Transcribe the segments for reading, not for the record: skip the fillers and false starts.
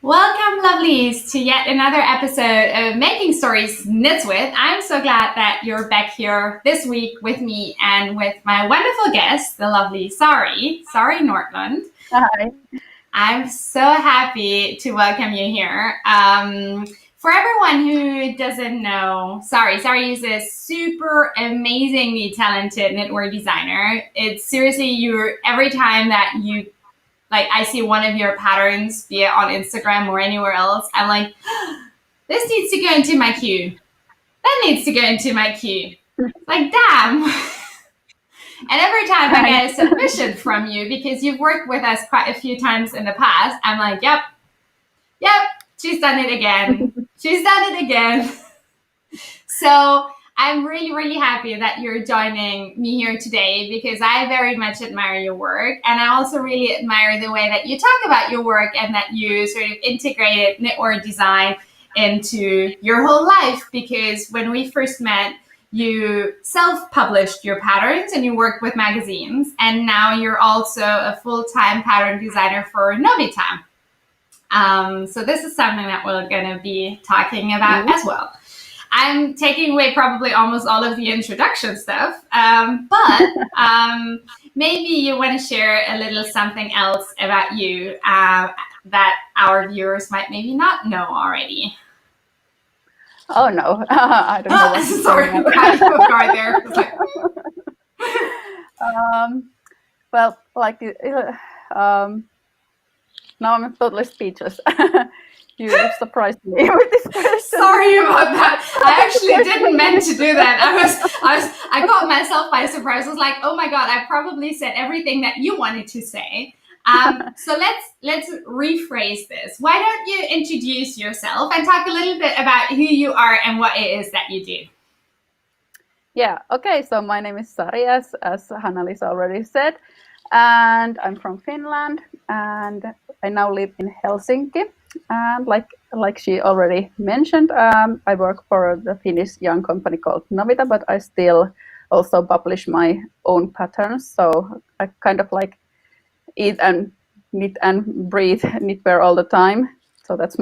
Welcome, lovelies, to yet another episode of Making Stories Knits With. I'm so glad that you're back here this week with me and with my wonderful guest, the lovely Sari Nordlund. Hi. I'm so happy to welcome you here. For everyone who doesn't know, Sari is a super amazingly talented knitwear designer. It's seriously, every time that you I see one of your patterns, be it on Instagram or anywhere else, I'm like, this needs to go into my queue. That needs to go into my queue. Like, damn. And every time I get a submission from you, because you've worked with us quite a few times in the past, I'm like, yep, she's done it again. She's done it again. So I'm really, really happy that you're joining me here today because I very much admire your work. And I also really admire the way that you talk about your work and that you sort of integrated knitwear design into your whole life. Because when we first met, you self-published your patterns and you worked with magazines. And now you're also a full-time pattern designer for Novita. So this is something that we're going to be talking about as well. I'm taking away probably almost all of the introduction stuff, but maybe you want to share a little something else about you that our viewers might maybe not know already. Oh no, I don't know. Sorry, I'm kind of off guard there. Like... Well, like now I'm totally speechless. You surprised me with this question. Sorry about that. I actually didn't meant to do that. I caught myself by surprise. I was like, oh my god, I probably said everything that you wanted to say. So let's rephrase this. Why don't you introduce yourself and talk a little bit about who you are and what it is that you do? Yeah. Okay. So my name is Sari, as Hannah-Lisa already said, and I'm from Finland, and I now live in Helsinki. And like she already mentioned, I work for the Finnish young company called Novita, but I still also publish my own patterns. So I kind of like eat and knit and breathe knitwear all the time. So that's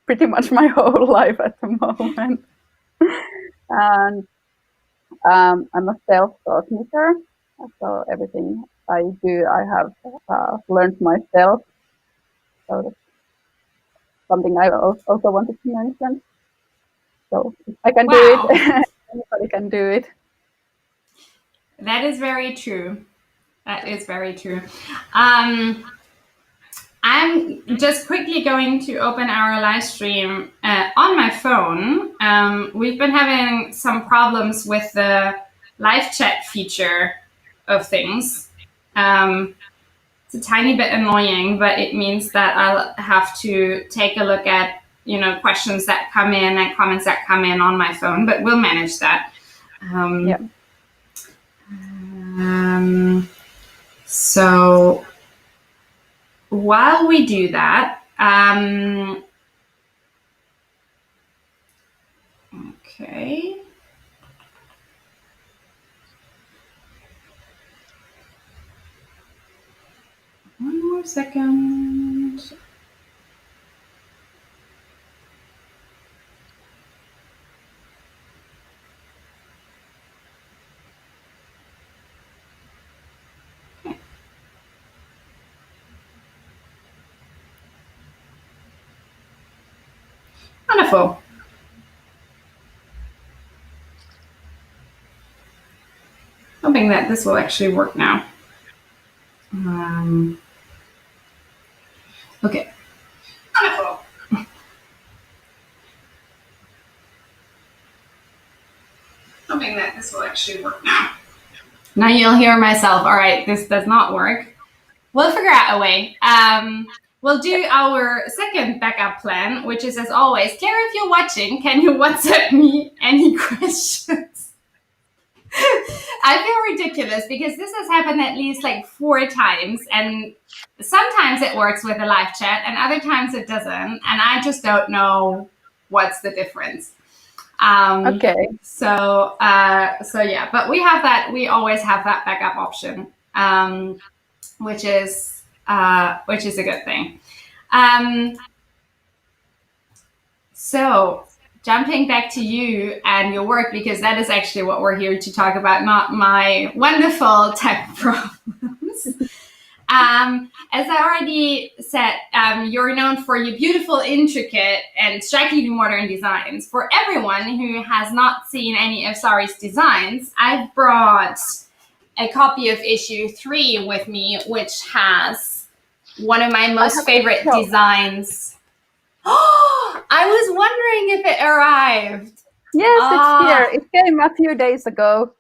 pretty much my whole life at the moment. And I'm a self-taught knitter. So everything I do, I have learned myself. So that's something I also wanted to mention. So if I can do it, anybody can do it. That is very true. That is very true. I'm just quickly going to open our live stream on my phone. We've been having some problems with the live chat feature of things. It's a tiny bit annoying, but it means that I'll have to take a look at, questions that come in and comments that come in on my phone, but we'll manage that. So while we do that, okay. One more second. Wonderful. Hoping that this will actually work now. Okay. Wonderful. Hoping that this will actually work now. Now you'll hear myself. All right, this does not work. We'll figure out a way. We'll do our second backup plan, which is, as always, Claire, if you're watching, can you WhatsApp me any questions? I feel ridiculous because this has happened at least like 4 times, and sometimes it works with a live chat and other times it doesn't, and I just don't know what's the difference. Okay. So yeah, but we always have that backup option, which is a good thing. So, jumping back to you and your work, because that is actually what we're here to talk about, not my wonderful tech problems. As I already said, you're known for your beautiful, intricate, and strikingly modern designs. For everyone who has not seen any of Sari's designs, I've brought a copy of issue 3 with me, which has one of my most favorite designs. Oh, I was wondering if it arrived. Yes, it's here. It came a few days ago.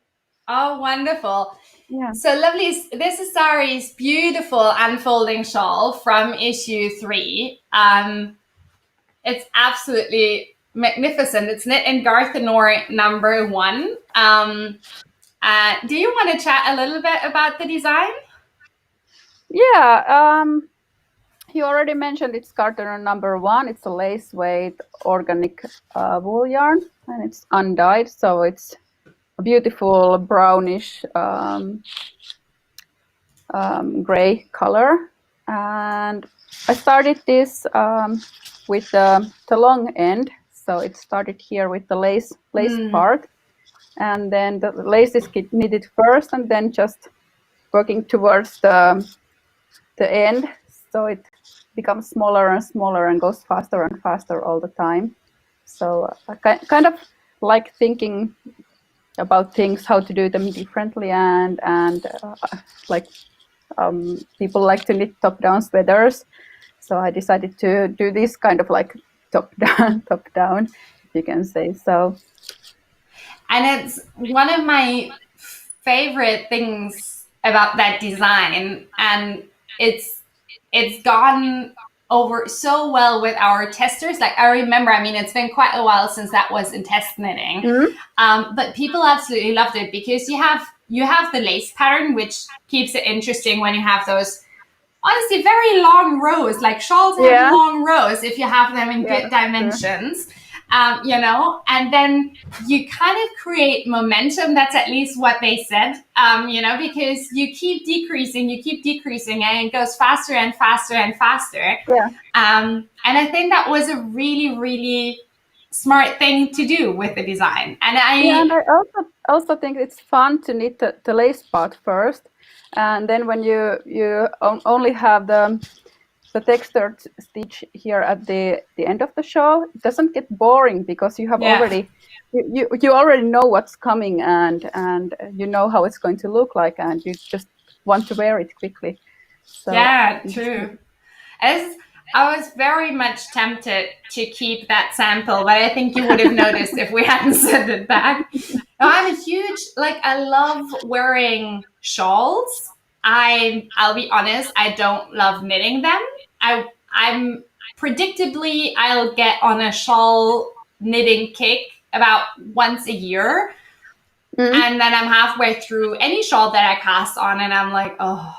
Oh, wonderful. Yeah. So lovely. This is Sari's beautiful unfolding shawl from issue 3. It's absolutely magnificent. It's knit in Garthenor number 1. Do you want to chat a little bit about the design? Yeah. You already mentioned it's Garthenor number 1. It's a lace weight organic wool yarn, and it's undyed, so it's a beautiful brownish gray color. And I started this with the long end, so it started here with the lace part, and then the lace is knitted first, and then just working towards the end, so it becomes smaller and smaller and goes faster and faster all the time. So I kind of like thinking about things, how to do them differently, and like people like to knit top-down sweaters, so I decided to do this kind of like top-down, if you can say so. And it's one of my favorite things about that design, and it's gone over so well with our testers. Like, I remember, I mean, it's been quite a while since that was in test knitting, but people absolutely loved it because you have the lace pattern, which keeps it interesting when you have those honestly very long rows. Like, shawls have long rows if you have them in good dimensions. And then you kind of create momentum. That's at least what they said, because you keep decreasing, and it goes faster and faster and faster. Yeah. And I think that was a really, really smart thing to do with the design. And I also think it's fun to knit the lace part first, and then when you only have the textured stitch here at the end of the shawl, it doesn't get boring because you have already you already know what's coming, and you know how it's going to look like, and you just want to wear it quickly. So, true. I was very much tempted to keep that sample, but I think you would have noticed if we hadn't sent it back. I'm a huge, I love wearing shawls. I'll be honest, I don't love knitting them. I'm predictably, I'll get on a shawl knitting kick about once a year. And then I'm halfway through any shawl that I cast on, and I'm like, oh,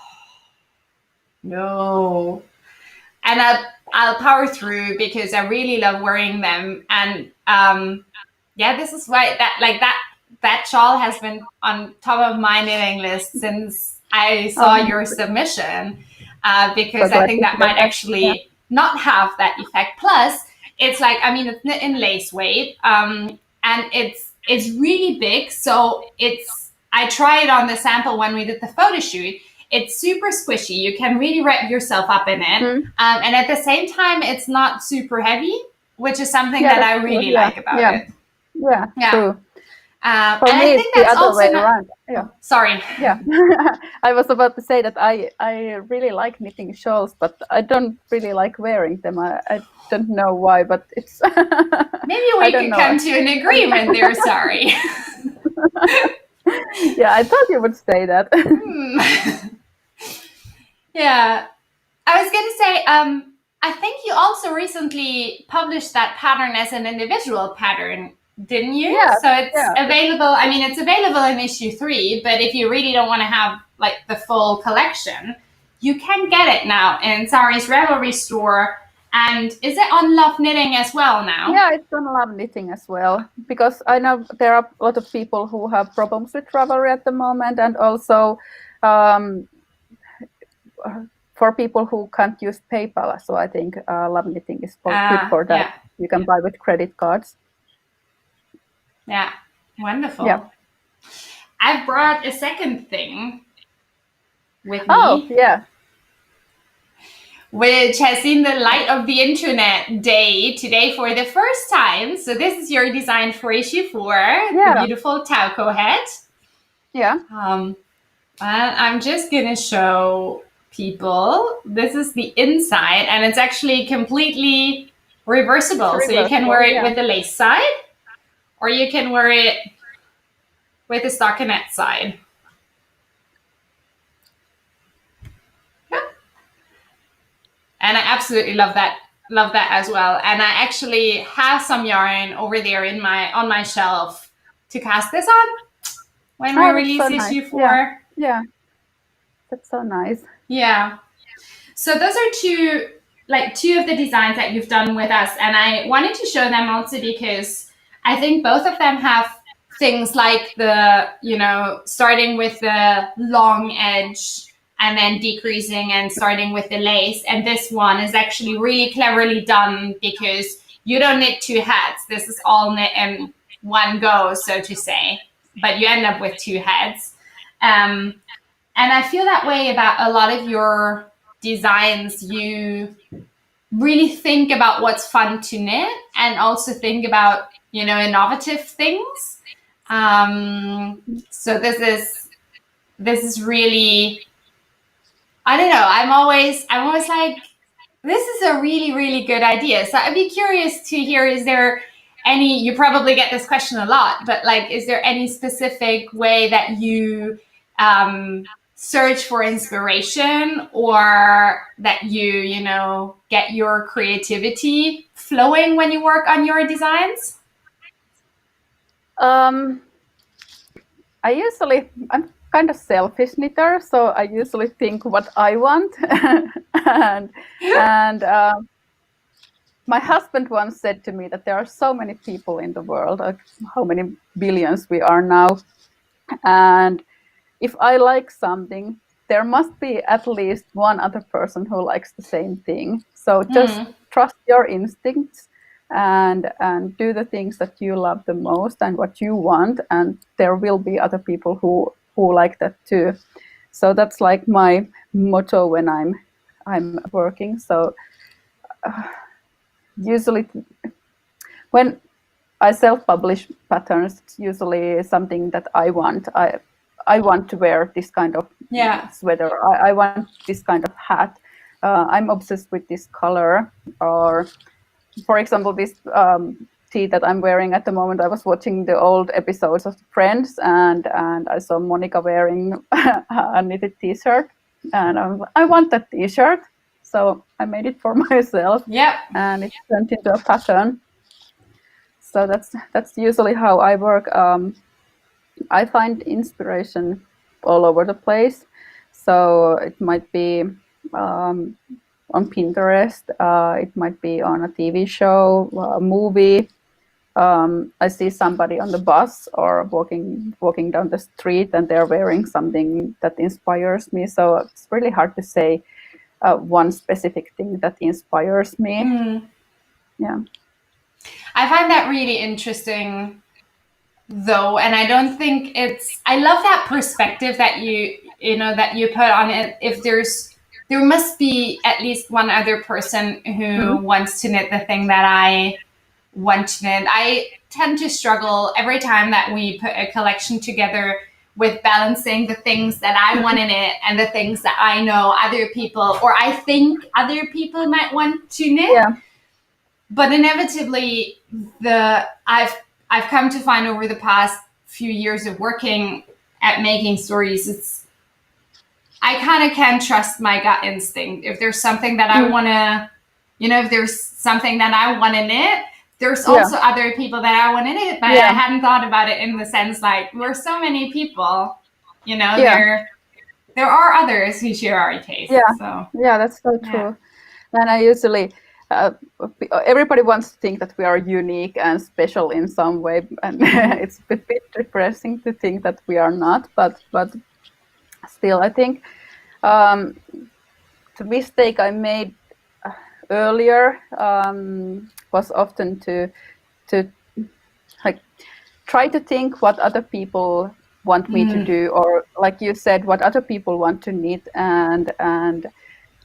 no. And I'll power through because I really love wearing them. And this is why that shawl has been on top of my knitting list since I saw your submission, because I think that might actually not have that effect. Plus, it's it's knit in lace weight, and it's really big. So I tried it on the sample when we did the photo shoot. It's super squishy. You can really wrap yourself up in it. And at the same time, it's not super heavy, which is something that I really like about it. Yeah, true. For me, it's the other way around. Sorry. Yeah. I was about to say that I really like knitting shawls, but I don't really like wearing them. I don't know why, but it's... Maybe we could come to an agreement there, Sari. Yeah, I thought you would say that. Yeah. I was going to say, I think you also recently published that pattern as an individual pattern, didn't you? Yeah. So it's available. I mean, it's available in issue 3, but if you really don't want to have the full collection, you can get it now in Sari's Ravelry store. And is it on Love Knitting as well now? Yeah, it's on Love Knitting as well, because I know there are a lot of people who have problems with Ravelry at the moment, and also for people who can't use PayPal. So I think Love Knitting is good for that. you can buy with credit cards. Yeah, wonderful. Yeah. I've brought a second thing with Oh, me, yeah. which has seen the light of the internet day today for the first time. So this is your design for issue 4, the beautiful Tauco head. Yeah. And I'm just gonna show people. This is the inside, and it's actually completely reversible. So you can wear it with the lace side, or you can wear it with the stockinette side. And I absolutely love that as well. And I actually have some yarn over there on my shelf to cast this on when we release issue 4. Yeah, that's so nice. Yeah. So those are two of the designs that you've done with us, and I wanted to show them also because I think both of them have things like the, starting with the long edge and then decreasing and starting with the lace. And this one is actually really cleverly done because you don't knit 2 heads. This is all knit in one go, so to say, but you end up with 2 heads. And I feel that way about a lot of your designs. You really think about what's fun to knit and also think about, innovative things. So this is really, I don't know. I'm always like, this is a really, really good idea. So I'd be curious to hear, is there any, you probably get this question a lot, but like, is there any specific way that you search for inspiration, or that you get your creativity flowing when you work on your designs? I'm kind of selfish knitter, so I usually think what I want. and my husband once said to me that there are so many people in the world, like how many billions we are now, and if I like something, there must be at least one other person who likes the same thing. So just trust your instincts and do the things that you love the most and what you want, and there will be other people who like that too. So that's like my motto when I'm working. So usually when I self-publish patterns, it's usually something that I want. I want to wear this kind of sweater. I want this kind of hat. I'm obsessed with this color. Or, for example, this tee that I'm wearing at the moment. I was watching the old episodes of Friends, and I saw Monica wearing a knitted T-shirt, and I want that T-shirt. So I made it for myself. And it turned into a pattern. So that's usually how I work. I find inspiration all over the place. So it might be on Pinterest, it might be on a TV show, a movie. I see somebody on the bus or walking down the street, and they're wearing something that inspires me. So it's really hard to say one specific thing that inspires me. Yeah. I find that really interesting, though, and I don't think I love that perspective that you put on it. If there must be at least one other person who wants to knit the thing that I want to knit. I tend to struggle every time that we put a collection together with balancing the things that I want in it and the things that I know other people, or I think other people might want to knit. Yeah. But inevitably, I've come to find over the past few years of working at making stories, I kind of can't trust my gut instinct. If there's something that I want to, if there's something that I want to knit, there's also other people that I want to knit, but I hadn't thought about it in the sense like, we're so many people, there are others who share our taste. Yeah, that's so true. And I usually, everybody wants to think that we are unique and special in some way, and it's a bit depressing to think that we are not. But still, I think the mistake I made earlier was often to like try to think what other people want me to do, or like you said, what other people want to knit, and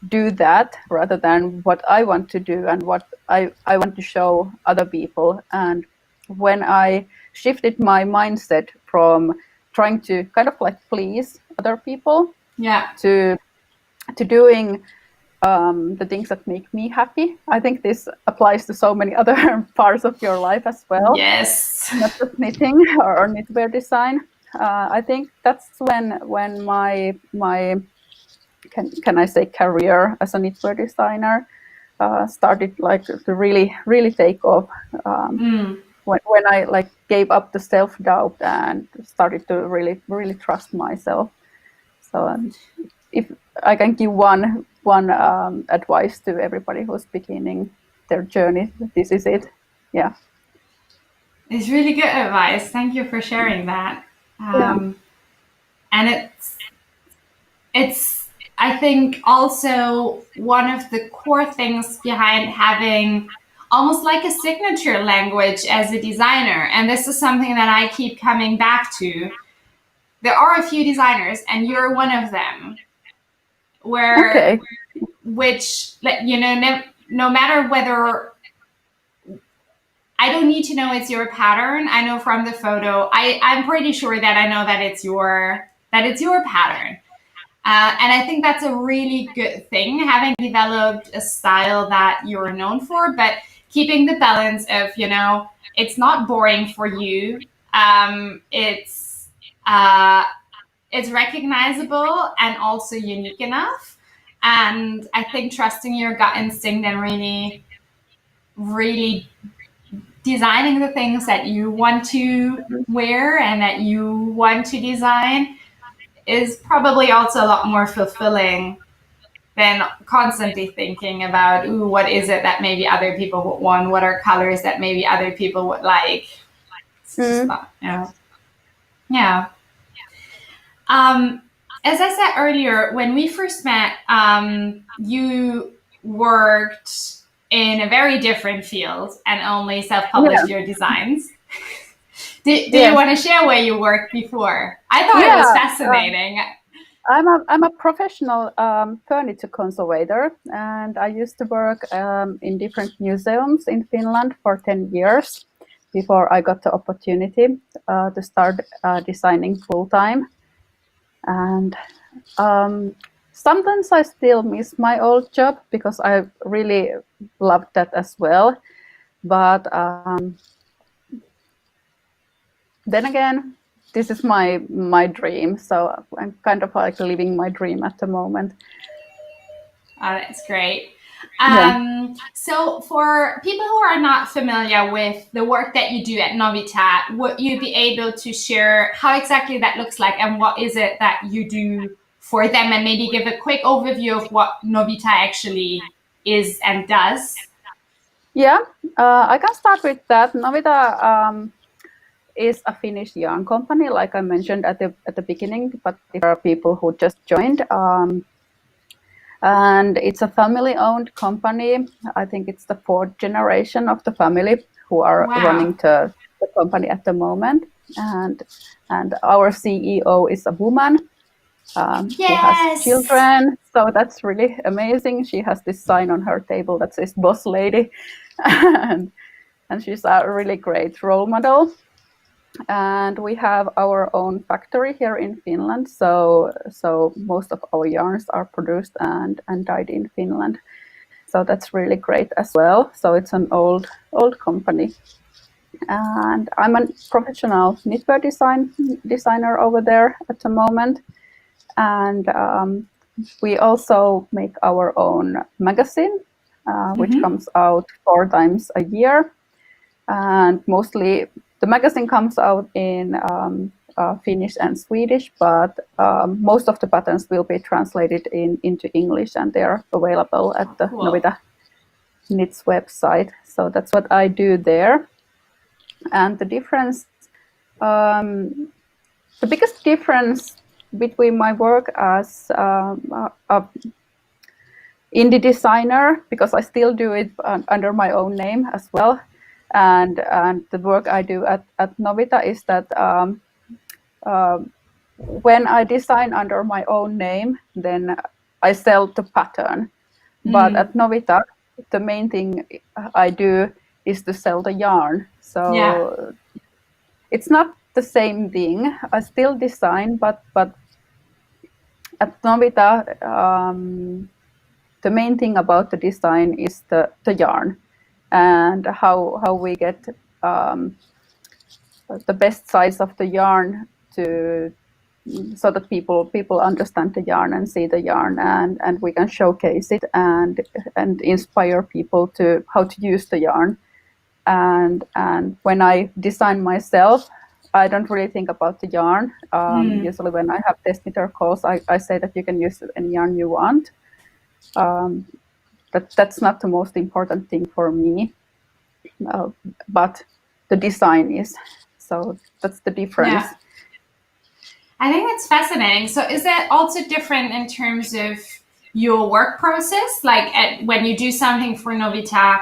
do that rather than what I want to do and what I want to show other people. And when I shifted my mindset from trying to kind of like please other people to doing the things that make me happy. I think this applies to so many other parts of your life as well. Yes. Not just knitting or knitwear design. I think that's when my can I say career as a knitwear designer started like to really take off. When I like gave up the self-doubt and started to really trust myself. So if I can give one advice to everybody who's beginning their journey, this is it. Yeah. It's really good advice. Thank you for sharing that. And it's I think also one of the core things behind having almost like a signature language as a designer. And this is something that I keep coming back to. There are a few designers, and you're one of them, where which, you know, no matter whether, I don't need to know it's your pattern. I know from the photo, I'm pretty sure that I know that it's your pattern. And I think that's a really good thing, having developed a style that you're known for, but keeping the balance of, you know, it's not boring for you. It's recognizable and also unique enough. And I think trusting your gut instinct and really designing the things that you want to wear and that you want to design is probably also a lot more fulfilling than constantly thinking about, ooh, what is it that maybe other people would want? What are colors that maybe other people would like? It's just not, you know. Yeah. As I said earlier, when we first met, you worked in a very different field and only self-published your designs. Do you want to share where you worked before? I thought it was fascinating. I'm a professional furniture conservator, and I used to work in different museums in Finland for 10 years before I got the opportunity to start designing full time. And sometimes I still miss my old job because I really loved that as well. But then again, this is my dream, so I'm kind of like living my dream at the moment. Oh, that's great. So for people who are not familiar with the work that you do at Novita, would you be able to share how exactly that looks like and what is it that you do for them, and maybe give a quick overview of what Novita actually is and does? Yeah, I can start with that. Novita is a Finnish yarn company, like I mentioned at the beginning, but there are people who just joined. And it's a family-owned company. I think it's the fourth generation of the family who are running the company at the moment. And our CEO is a woman who has children. So that's really amazing. She has this sign on her table that says "Boss Lady," and she's a really great role model. And we have our own factory here in Finland, so most of our yarns are produced and dyed in Finland. So that's really great as well. So it's an old company, and I'm a professional knitwear designer over there at the moment. And we also make our own magazine, which comes out 4 times a year, and mostly the magazine comes out in Finnish and Swedish, but most of the patterns will be translated into English, and they are available at the Novita Knits website. So that's what I do there. And the difference, the biggest difference between my work as indie designer, because I still do it under my own name as well. And the work I do at Novita is that when I design under my own name, then I sell the pattern. But at Novita, the main thing I do is to sell the yarn. So it's not the same thing. I still design, but at Novita, the main thing about the design is the yarn and how we get the best size of the yarn so that people understand the yarn and see the yarn, and we can showcase it and inspire people to how to use the yarn. And when I design myself, I don't really think about the yarn. Usually when I have test knitter calls, I say that you can use any yarn you want. But that's not the most important thing for me. But the design is. So that's the difference. Yeah. I think that's fascinating. So is that also different in terms of your work process? Like when you do something for Novita,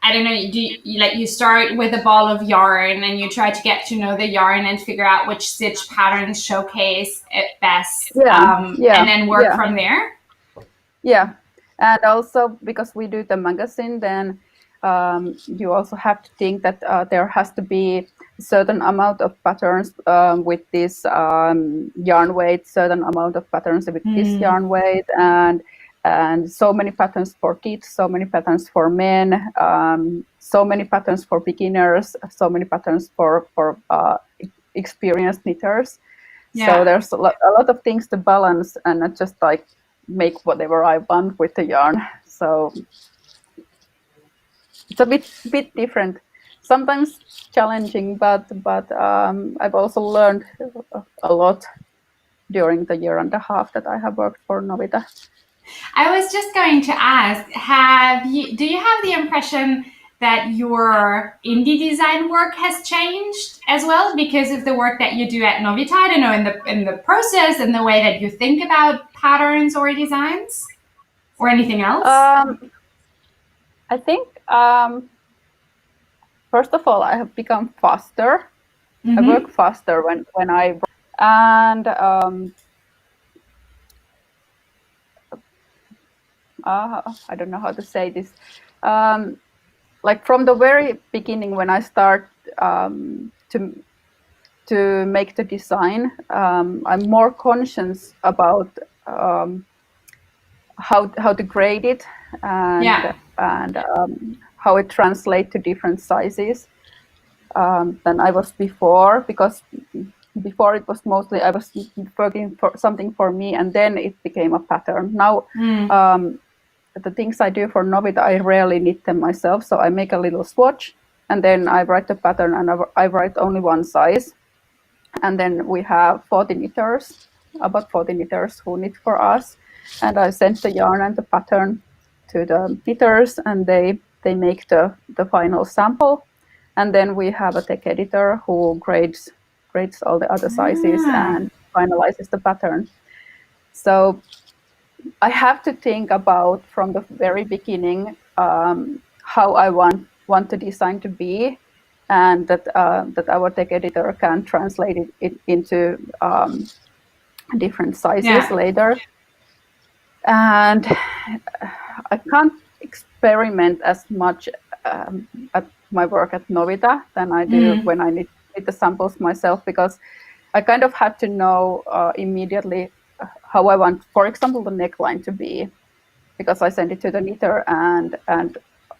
I don't know, you start with a ball of yarn and you try to get to know the yarn and figure out which stitch patterns showcase it best, and then work from there? Yeah. And also because we do the magazine, then you also have to think that there has to be a certain amount of patterns with this yarn weight, certain amount of patterns with this yarn weight, and so many patterns for kids, so many patterns for men, so many patterns for beginners, so many patterns for experienced knitters. So there's a lot of things to balance, and not just like make whatever I want with the yarn. So it's a bit different, sometimes challenging, but I've also learned a lot during the year and a half that I have worked for Novita. I was just going to ask, do you have the impression that your indie design work has changed as well because of the work that you do at Novita? I don't know, in the process and the way that you think about patterns or designs, or anything else? I think first of all, I have become faster. I work faster when I and I don't know how to say this. Like from the very beginning, when I start to make the design, I'm more conscious about how to grade it and how it translates to different sizes than I was before, because before it was mostly I was working for something for me, and then it became a pattern. Now the things I do for Novita, I rarely knit them myself, so I make a little swatch and then I write the pattern, and I write only one size, and then we have about 40 knitters who knit for us, and I send the yarn and the pattern to the knitters, and they make the final sample, and then we have a tech editor who grades all the other sizes and finalizes the pattern. So I have to think about from the very beginning how I want the design to be, and that our tech editor can translate it into different sizes later. And I can't experiment as much at my work at Novita than I do when I knit the samples myself, because I kind of have to know immediately how I want, for example, the neckline to be, because I send it to the knitter and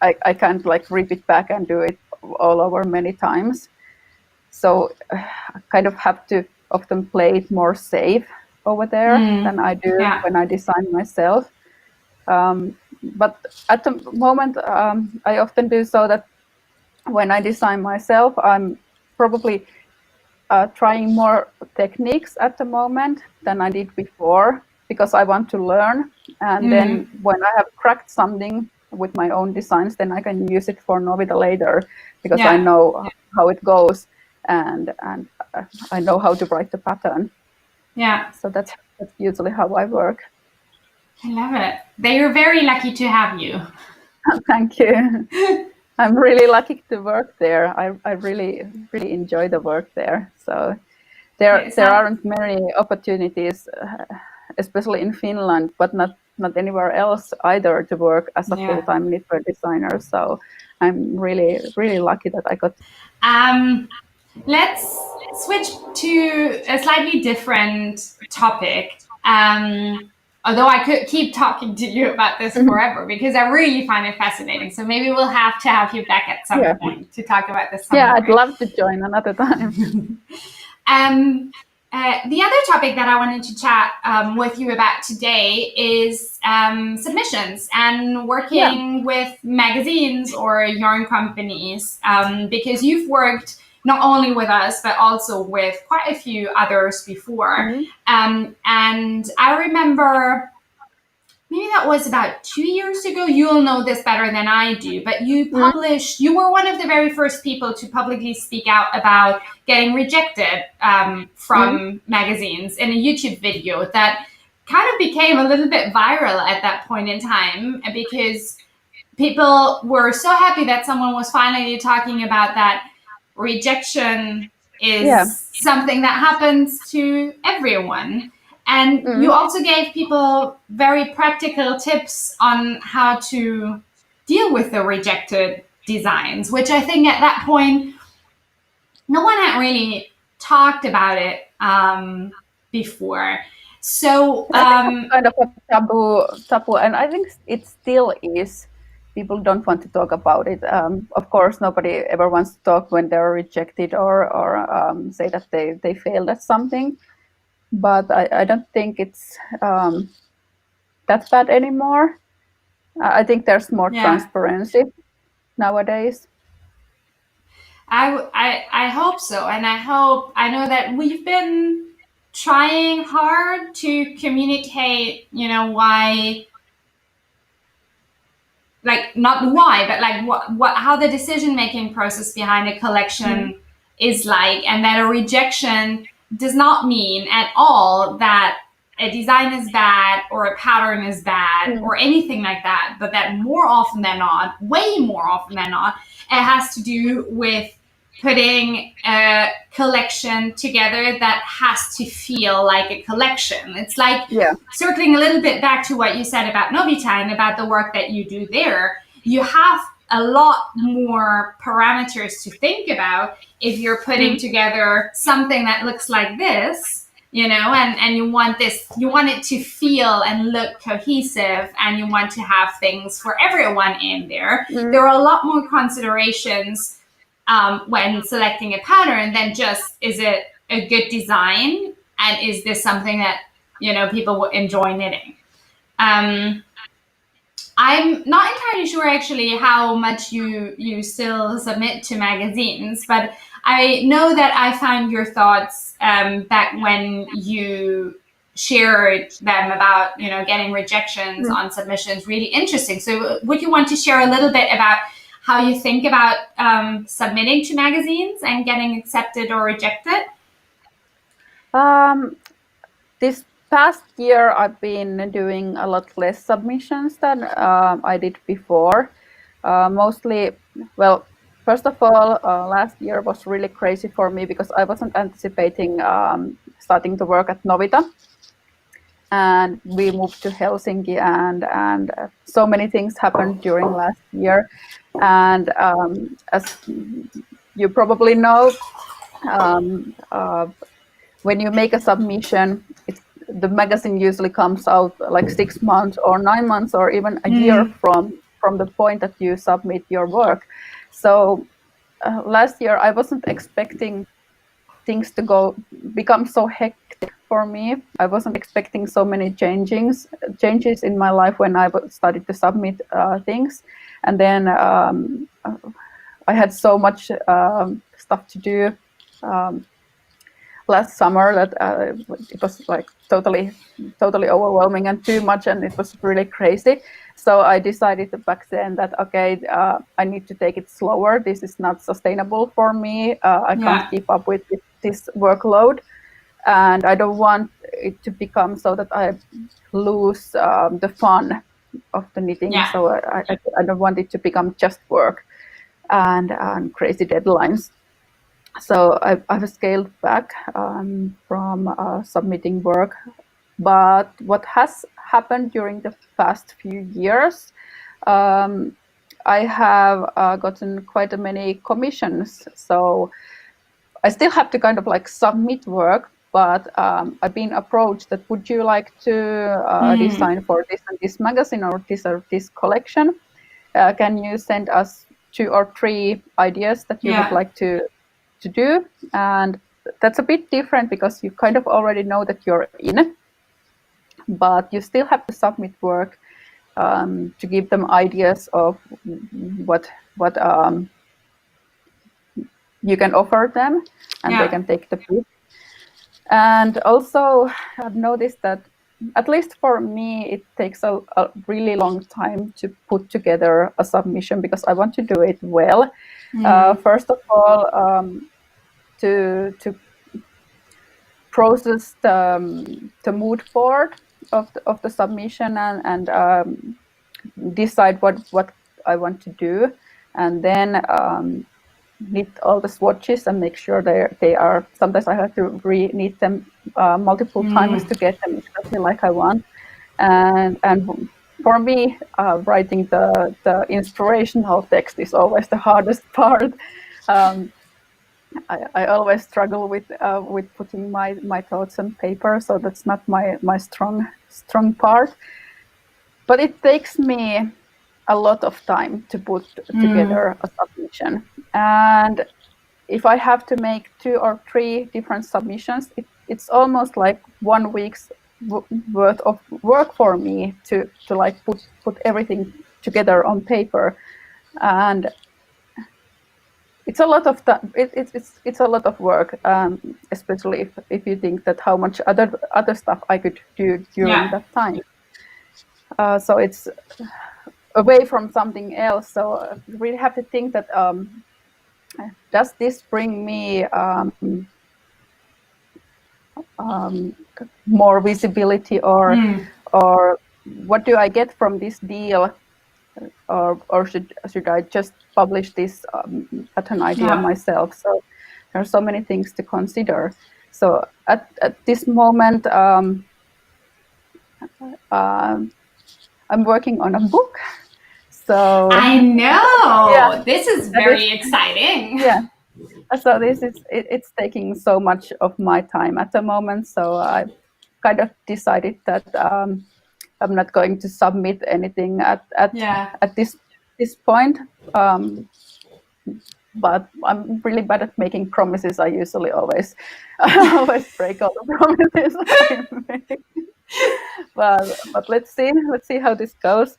I can't like rip it back and do it all over many times. So I kind of have to often play it more safe over there than I do when I design myself. But at the moment, I often do so that when I design myself, I'm probably trying more techniques at the moment than I did before, because I want to learn. And then when I have cracked something with my own designs, then I can use it for Novita later, because I know how it goes, and I know how to write the pattern. Yeah. So that's usually how I work. I love it. They are very lucky to have you. Thank you. I'm really lucky to work there. I really enjoy the work there. So there aren't many opportunities, especially in Finland, but not anywhere else either, to work as a full-time knitwear designer. So I'm really lucky that I got. Let's switch to a slightly different topic. Although I could keep talking to you about this forever because I really find it fascinating. So maybe we'll have to have you back at some point to talk about this some more. I'd love to join another time. The other topic that I wanted to chat with you about today is submissions and working with magazines or yarn companies, because you've worked not only with us, but also with quite a few others before. And I remember, maybe that was about 2 years ago. You'll know this better than I do, but you published, you were one of the very first people to publicly speak out about getting rejected from magazines in a YouTube video that kind of became a little bit viral at that point in time, because people were so happy that someone was finally talking about that rejection is something that happens to everyone. And you also gave people very practical tips on how to deal with the rejected designs, which I think at that point, no one had really talked about it before. So kind of a taboo, and I think it still is. People don't want to talk about it. Of course, nobody ever wants to talk when they're rejected or say that they failed at something. But I don't think it's that bad anymore. I think there's more transparency nowadays. I hope so, and I know that we've been trying hard to communicate, why, like, not why, but like how the decision-making process behind a collection is like, and that a rejection does not mean at all that a design is bad or a pattern is bad or anything like that, but that more often than not, way more often than not, it has to do with putting a collection together that has to feel like a collection. It's like circling a little bit back to what you said about Novita and about the work that you do there. You have a lot more parameters to think about if you're putting together something that looks like this, and you want it to feel and look cohesive, and you want to have things for everyone in there. There are a lot more considerations when selecting a pattern than just, is it a good design, and is this something that people will enjoy knitting. I'm not entirely sure actually how much you still submit to magazines, but I know that I found your thoughts back when you shared them about getting rejections on submissions really interesting. So would you want to share a little bit about how you think about submitting to magazines and getting accepted or rejected? This past year, I've been doing a lot less submissions than I did before. Mostly, well, first of all, last year was really crazy for me because I wasn't anticipating starting to work at Novita. And we moved to Helsinki, and so many things happened during last year. And as you probably know, when you make a submission, the magazine usually comes out like 6 months or 9 months or even a year from the point that you submit your work. So last year I wasn't expecting things to become so hectic for me. I wasn't expecting so many changes in my life when I started to submit things. And then I had so much stuff to do last summer that it was like totally overwhelming and too much, and it was really crazy. So I decided back then that, okay, I need to take it slower. This is not sustainable for me. I can't keep up with this workload. and I don't want it to become so that I lose the fun of the knitting. Yeah. So I don't want it to become just work and crazy deadlines. So I've scaled back from submitting work. But what has happened during the past few years, I have gotten quite many commissions. So I still have to kind of like submit work, but I've been approached that would you like to design for this and this magazine or this collection? Can you send us 2 or 3 ideas that you would like to do? And that's a bit different because you kind of already know that you're in, but you still have to submit work to give them ideas of what you can offer them, and they can take the bid. And also I've noticed that, at least for me, it takes a really long time to put together a submission because I want to do it well. First of all, to process the mood board of the submission and decide what I want to do, and then knit all the swatches and make sure they are. Sometimes I have to re-knit them multiple times to get them exactly like I want. And for me, writing the inspirational text is always the hardest part. I always struggle with putting my thoughts on paper, so that's not my strong part. But it takes me a lot of time to put together a submission. And if I have to make 2 or 3 different submissions, it's almost like 1 week's worth of work for me to like put everything together on paper. And it's a lot of it's a lot of work, especially if you think that how much other stuff I could do during that time. So it's away from something else. So you really have to think that does this bring me more visibility, or what do I get from this deal, or should I just publish this at an idea myself? So there are so many things to consider. So at this moment, I'm working on a book. So I know this is very exciting. Yeah. So it's taking so much of my time at the moment. So I kind of decided that I'm not going to submit anything at this point. But I'm really bad at making promises. I usually always break all the promises I make. But let's see how this goes.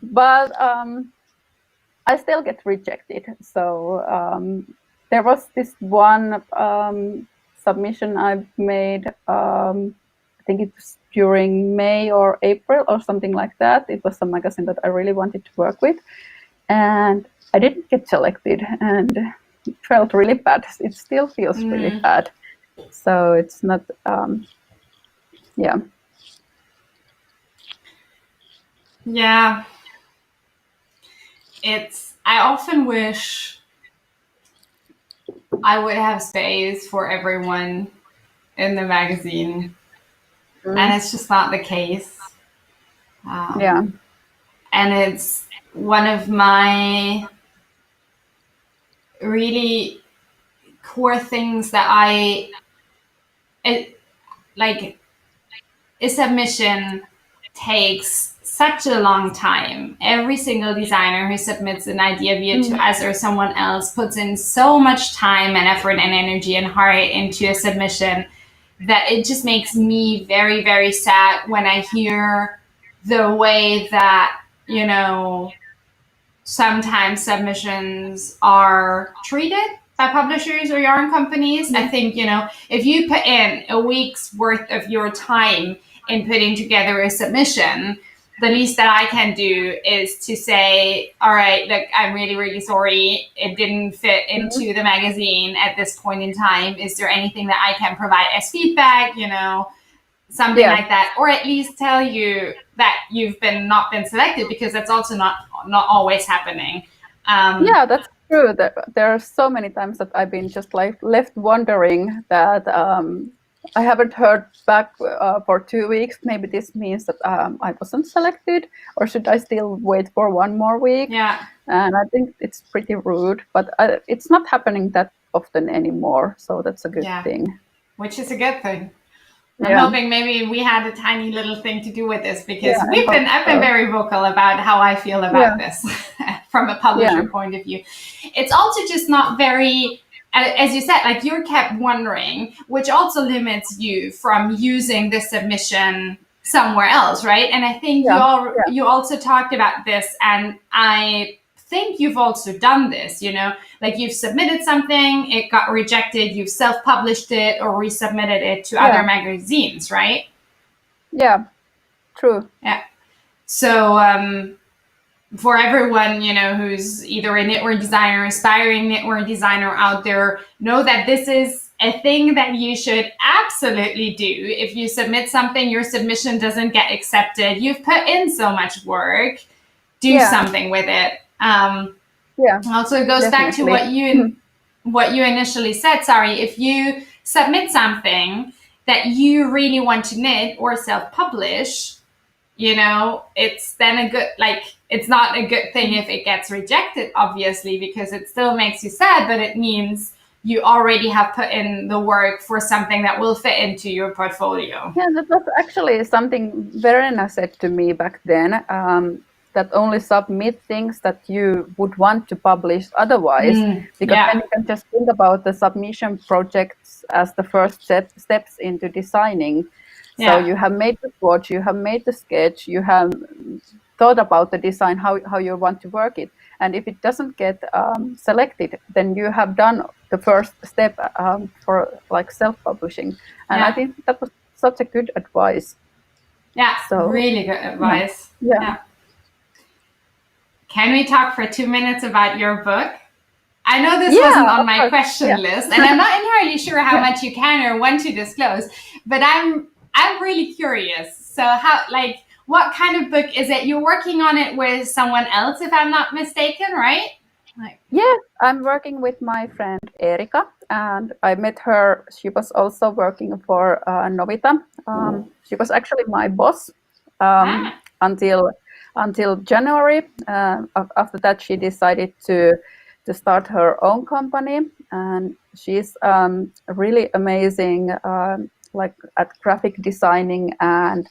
But I still get rejected. So there was this one submission I've made. I think it was during May or April or something like that. It was a magazine that I really wanted to work with, and I didn't get selected, and it felt really bad. It still feels really bad. So it's not, Yeah. I often wish I would have space for everyone in the magazine, and it's just not the case. And it's one of my really core things that a submission takes such a long time. Every single designer who submits an idea via to us or someone else puts in so much time and effort and energy and heart into a submission that it just makes me very, very sad when I hear the way that, sometimes submissions are treated by publishers or yarn companies. I think, if you put in a week's worth of your time in putting together a submission, the least that I can do is to say, all right, look, I'm really, really sorry. It didn't fit into the magazine at this point in time. Is there anything that I can provide as feedback, something like that, or at least tell you that you've not been selected, because that's also not always happening. Yeah, that's true. There are so many times that I've been just like left wondering that I haven't heard back for 2 weeks. Maybe this means that I wasn't selected, or should I still wait for 1 more week? Yeah. And I think it's pretty rude, but it's not happening that often anymore. So that's a good thing. Which is a good thing. I'm hoping maybe we had a tiny little thing to do with this, because I've been very vocal about how I feel about this from a publisher point of view. It's also just not very, as you said, like you're kept wondering, which also limits you from using the submission somewhere else, right? And I think you also talked about this, and I think you've also done this, like you've submitted something, it got rejected, you've self-published it or resubmitted it to other magazines, right? Yeah, true. Yeah. So for everyone, who's either a knitwear designer, aspiring knitwear designer out there, know that this is a thing that you should absolutely do. If you submit something, your submission doesn't get accepted, you've put in so much work, do something with it. Also, it goes back to what you initially said, Sari. If you submit something that you really want to knit or self-publish, it's then it's not a good thing if it gets rejected, obviously, because it still makes you sad, but it means you already have put in the work for something that will fit into your portfolio. Yeah, that was actually something Verena said to me back then. That only submit things that you would want to publish otherwise, because then you can just think about the submission projects as the first steps into designing. So you have made the swatch, you have made the sketch, you have thought about the design, how you want to work it. And if it doesn't get selected, then you have done the first step for like self-publishing. And I think that was such a good advice. Yeah, so really good advice. Yeah. Can we talk for 2 minutes about your book? I know this wasn't on my question list, and I'm not entirely sure how much you can or want to disclose, but I'm really curious. So what kind of book is it? You're working on it with someone else, if I'm not mistaken, right? Yes, I'm working with my friend Erika, and I met her. She was also working for Novita. She was actually my boss until January. After that, she decided to start her own company, and she's really amazing, like at graphic designing and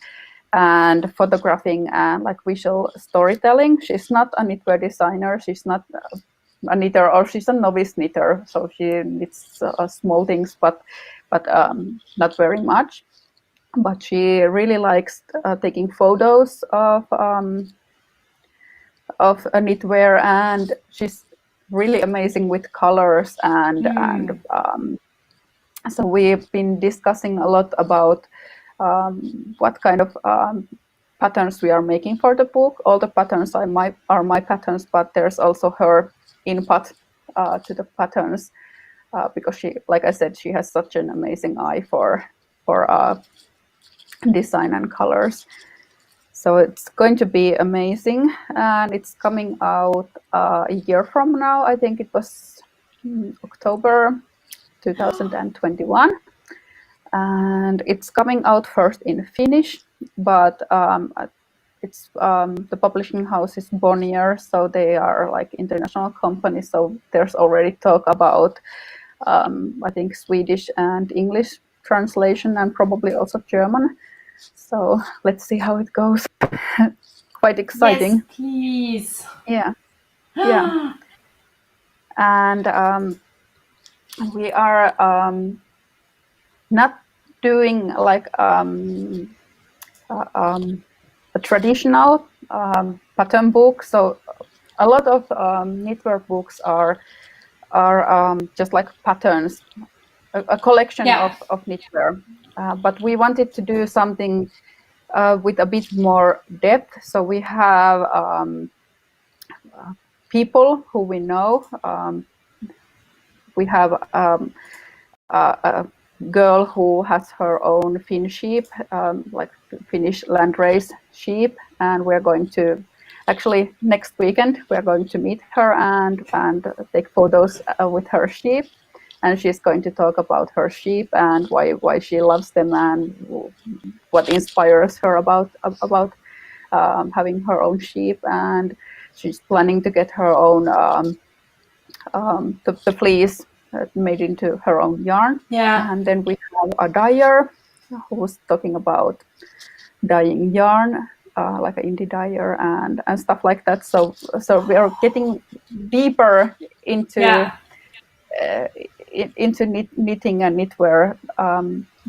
photographing and like visual storytelling. She's not a knitwear designer. She's not a knitter, or she's a novice knitter, so she knits small things, but not very much. But she really likes taking photos of knitwear, and she's really amazing with colors and so we've been discussing a lot about what kind of patterns we are making for the book. All the patterns are my patterns, but there's also her input to the patterns because she, like I said, she has such an amazing eye for design and colors. So it's going to be amazing, and it's coming out a year from now. I think it was October 2021, and it's coming out first in Finnish, but it's the publishing house is Bonnier, so they are like international company. So there's already talk about I think Swedish and English translation, and probably also German. So let's see how it goes. Quite exciting. Yes, please. Yeah. And we are not doing like a traditional pattern book. So a lot of knitwear books are just like patterns, a collection of knitwear. But we wanted to do something with a bit more depth. So we have people who we know. We have a girl who has her own Finn sheep, like Finnish landrace sheep, and we're going to actually next weekend we're going to meet her and take photos with her sheep, and she's going to talk about her sheep and why she loves them and what inspires her about having her own sheep, and she's planning to get her own the fleece made into her own yarn. Yeah. And then we have a dyer who's talking about dyeing yarn, like an indie dyer and stuff like that. So we are getting deeper into into knitting and knitwear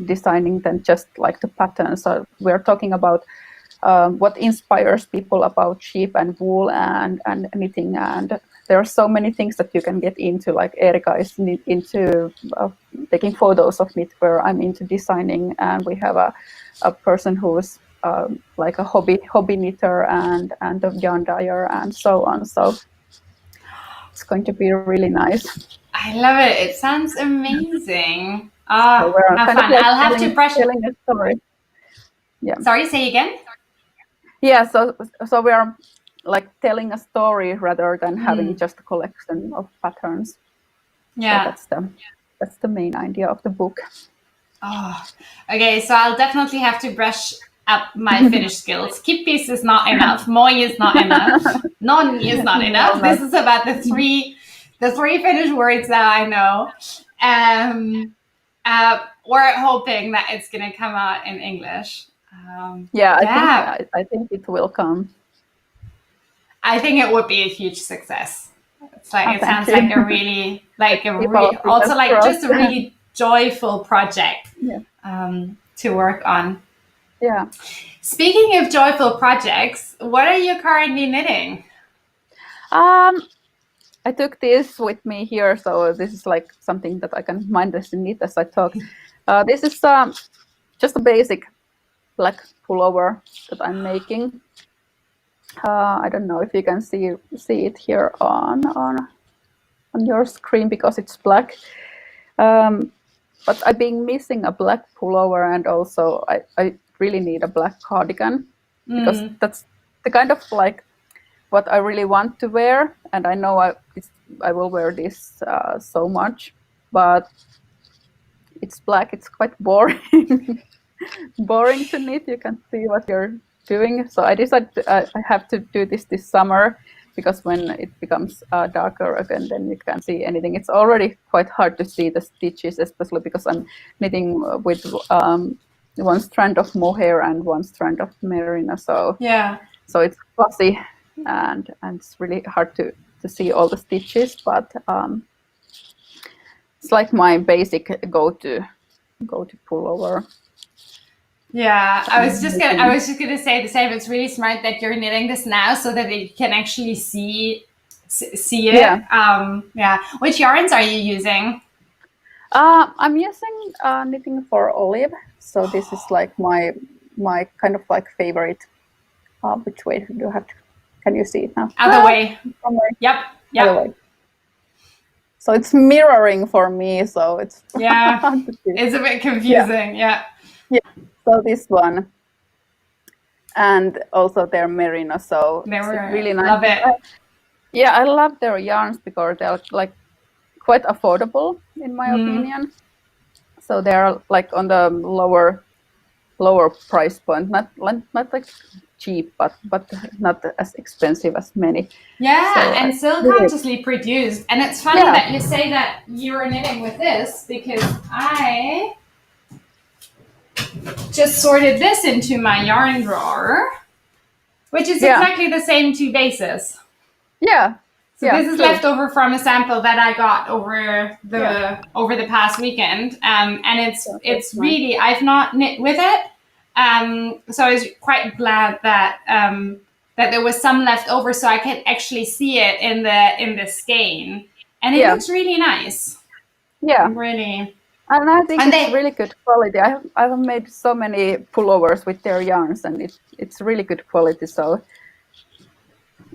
designing than just like the patterns. So we're talking about what inspires people about sheep and wool and knitting, and there are so many things that you can get into. Like Erika is into taking photos of knitwear. I'm into designing, and we have a person who's like a hobby knitter and a yarn dyer and so on. So it's going to be really nice. I love it. It sounds amazing. So How fun. like I'll have to brush. telling a story. Yeah. Sorry, say again? Yeah, so we are like telling a story rather than having just a collection of patterns. Yeah. So that's the main idea of the book. Oh, okay. So I'll definitely have to brush up my Finnish skills. Kippis is not enough. Moi is not enough. Non is not enough. No, This is about the three Finnish words that I know. We're hoping that it's gonna come out in English. I think it will come. I think it would be a huge success. It's like it sounds you. like a really also like just a really joyful project to work on. Yeah. Speaking of joyful projects, what are you currently knitting? I took this with me here, so this is like something that I can mindlessly knit as I talk. This is just a basic black pullover that I'm making. I don't know if you can see it here on your screen because it's black. But I've been missing a black pullover, and also I really need a black cardigan because that's the kind of like what I really want to wear, and I know I will wear this so much, but it's black. It's quite boring. Boring to knit. You can see what you're doing. So I decided I have to do this summer, because when it becomes darker again, then you can't see anything. It's already quite hard to see the stitches, especially because I'm knitting with one strand of mohair and one strand of merino. So so it's fuzzy and it's really hard to see all the stitches. But it's like my basic go-to pullover. Yeah, I was just gonna say the same. It's really smart that you're knitting this now so that you can actually see it. Yeah. Which yarns are you using? I'm using knitting for Olive. So this is like my kind of like favorite. Which way do you have to? Can you see it now? Other way. Yep. Other way. So it's mirroring for me. So it's it's a bit confusing. Yeah. So this one, and also their merino. So they were really nice. Love it. I love their yarns because they're like quite affordable in my opinion. So they're like on the lower price point, not like cheap, but not as expensive as many. Yeah, so and still consciously produced. And it's funny that you say that you were knitting with this, because I just sorted this into my yarn drawer, which is exactly the same two bases. Yeah. So this is leftover from a sample that I got over the past weekend, and it's really I've not knit with it, so I was quite glad that that there was some left over, so I could actually see it in the skein, and it looks really nice. Yeah, really. And I think And it's really good quality. I've made so many pullovers with their yarns, and it's really good quality. So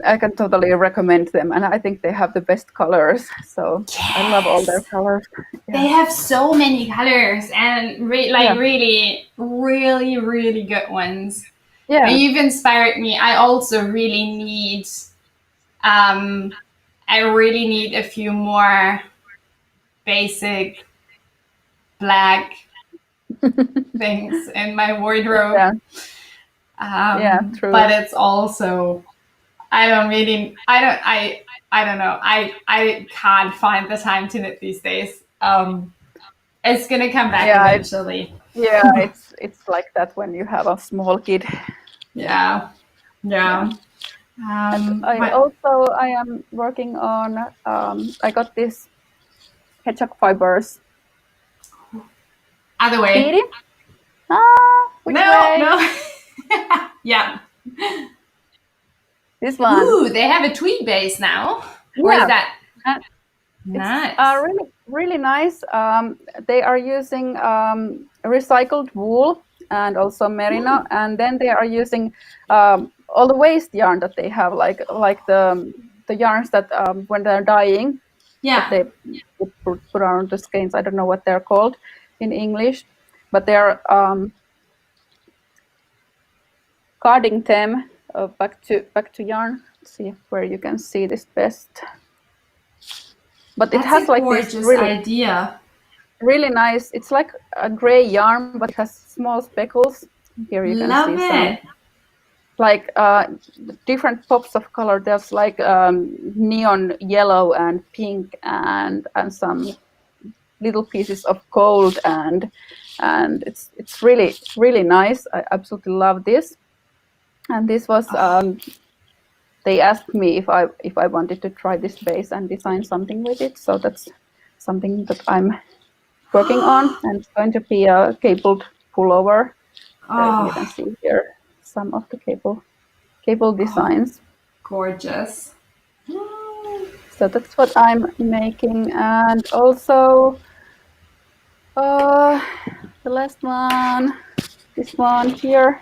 I can totally recommend them, and I think they have the best colors. So yes, I love all their colors. they Yeah. have so many colors and Yeah. really, really, really good ones. Yeah. You've inspired me. I also really need, I really need a few more basic black things in my wardrobe. Yeah. Yeah. True. But it's also, I don't really, I don't know. I can't find the time to knit these days. It's gonna come back Yeah. eventually. It's like that when you have a small kid. Yeah. Yeah. And I am working on. I got this hedgehog fibers. Other way. Speedy? Which No, way? no. Yeah. This one. Ooh, they have a tweed base now. Or is that nice? It's really, really nice. They are using recycled wool and also merino, and then they are using all the waste yarn that they have, like the yarns that when they're dyeing, that they put on the skeins. I don't know what they're called in English, but they're carding them back to yarn. Let's see where you can see this best. But it has like this really idea. Really nice. It's like a gray yarn, but it has small speckles. Here you can see some like different pops of color. There's like neon yellow and pink and some little pieces of gold and it's really nice. I absolutely love this. And this was they asked me if I wanted to try this base and design something with it. So that's something that I'm working on, and it's going to be a cabled pullover. You can see here some of the cable designs. Gorgeous. So that's what I'm making, and also the last one, this one here.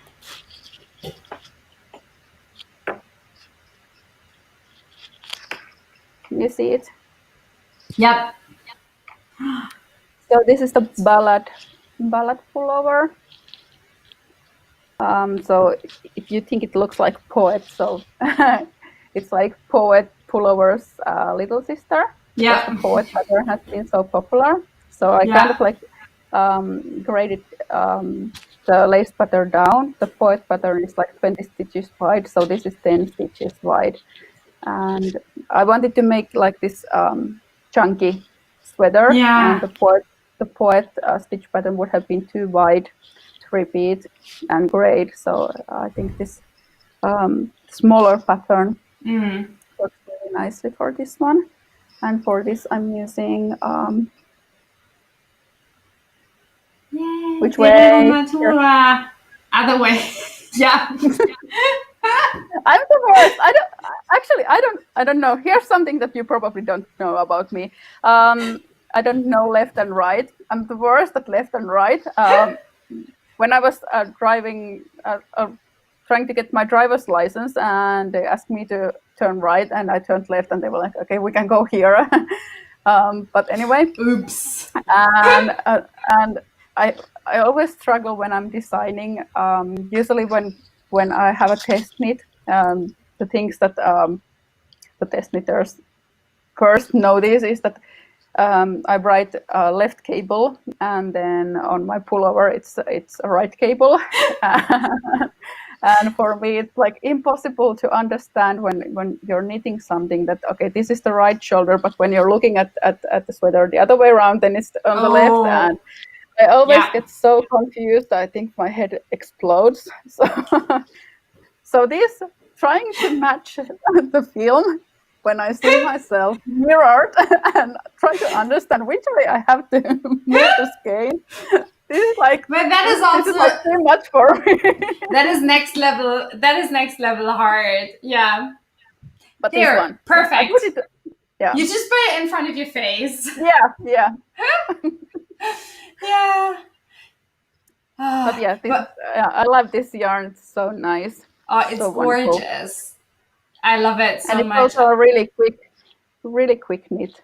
Can you see it? Yep. So this is the ballad pullover. So if you think it looks like poet, so it's like poet pullover's little sister. Yeah. The poet pattern has been so popular. So I kind of like graded the lace pattern down. The poet pattern is like 20 stitches wide, so this is 10 stitches wide. And I wanted to make like this chunky sweater, and the poet stitch pattern would have been too wide to repeat and grade. So I think this smaller pattern works really nicely for this one. And for this, I'm using which way? Other way. Yeah. I'm the worst. I don't know. Here's something that you probably don't know about me. I don't know left and right. I'm the worst at left and right. When I was driving, trying to get my driver's license, and they asked me to turn right, and I turned left, and they were like, "Okay, we can go here." But anyway, oops. And I always struggle when I'm designing. Usually when I have a test knit, the things that the test knitters first notice is that I write left cable, and then on my pullover it's a right cable. And for me, it's like impossible to understand when you're knitting something that, okay, this is the right shoulder, but when you're looking at the sweater the other way around, then it's on the left. And I always get so confused. I think my head explodes. So this, trying to match the film when I see myself mirrored and try to understand which way I have to move the skein. This is like, but that is also this is like too much for me. That is next level. That is next level hard. Yeah. But there, this one, perfect. Yeah. You just put it in front of your face. Yeah. Yeah. But yeah, But I love this yarn. It's so nice, it's so wonderful, gorgeous. I love it and so it's much. also a really quick knit.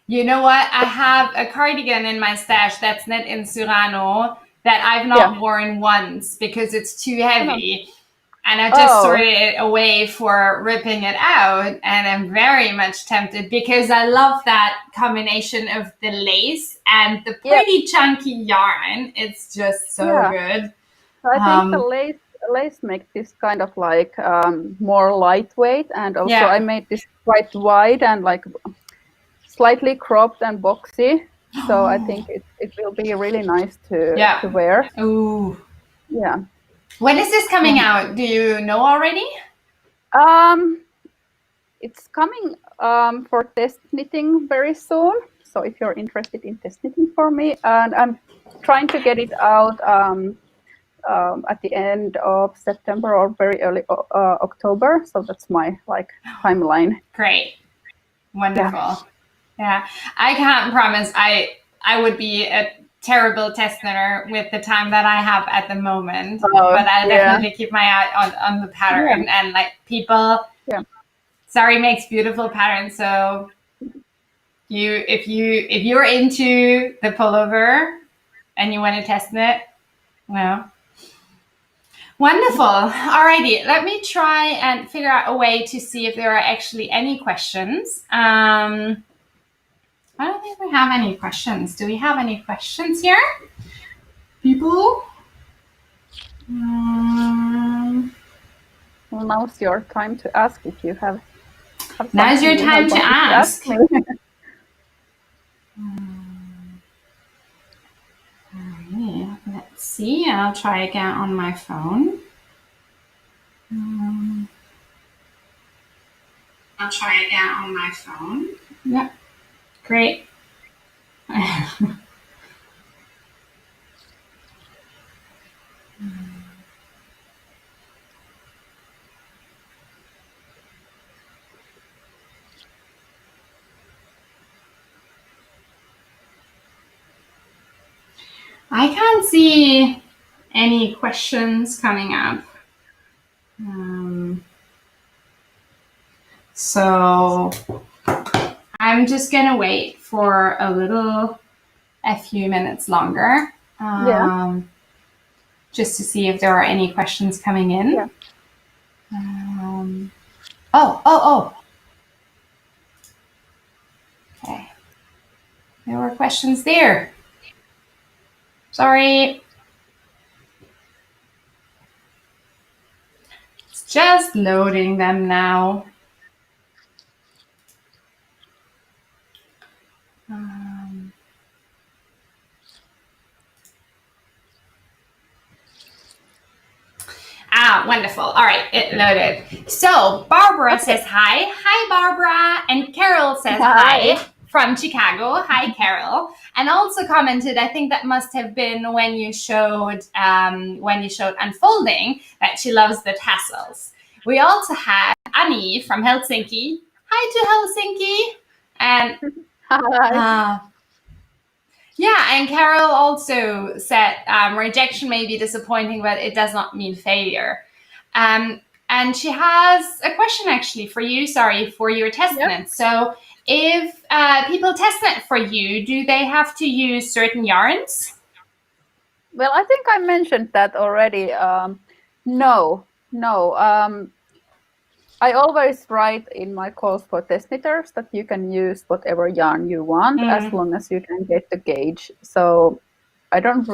You know what? I have a cardigan in my stash that's knit in Surano that I've Yeah. not worn once because it's too heavy. And I just Oh, sorted it away for ripping it out. And I'm very much tempted because I love that combination of the lace and the yeah, pretty chunky yarn. It's just so yeah. good. So I think the lace makes this kind of like more lightweight, and also I Yeah. made this quite wide and like slightly cropped and boxy. So I think it will be really nice Yeah. to wear. Ooh. Yeah. When is this coming Yeah. out? Do you know already? Um, it's coming for test knitting very soon. So if you're interested in test knitting for me, and I'm trying to get it out at the end of September or very early October. So that's my like timeline. Great. Wonderful. Yeah. Yeah. I can't promise I would be a terrible test knitter with the time that I have at the moment, Oh, but I'll yeah. definitely keep my eye on the pattern Yeah. and like people. Yeah. Sari makes beautiful patterns, so if you're into the pullover and you want to test knit, well, wonderful. Alrighty, let me try and figure out a way to see if there are actually any questions. I don't think we have any questions. Do we have any questions here? People? Well, now's your time to ask if you have Now's your something you time have to wanted to ask ask. me. Alright, let's see. I'll try again on my phone. I'll try again on my phone. Yep, great. I can't see any questions coming up. So I'm just gonna wait for a few minutes longer, Yeah. just to see if there are any questions coming in. Yeah. Oh. Okay. There were questions there. Sorry. It's just loading them now. Wonderful. All right, it loaded. So Barbara says hi. Hi, Barbara. And Carol says hi from Chicago. Hi, Carol. And also commented, I think that must have been when you showed unfolding, that she loves the tassels. We also had Annie from Helsinki. Hi to Helsinki. And Hi. yeah, and Carol also said rejection may be disappointing, but it does not mean failure. And she has a question actually for you, Sari, for your test knit. So if people test knit for you, do they have to use certain yarns? Well, I think I mentioned that already. No. I always write in my calls for test knitters that you can use whatever yarn you want as long as you can get the gauge. So I don't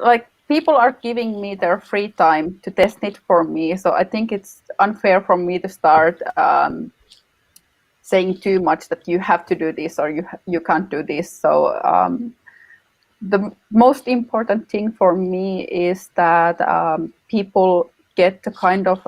like, people are giving me their free time to test knit for me. So I think it's unfair for me to start saying too much that you have to do this or you can't do this. So the most important thing for me is that people get the kind of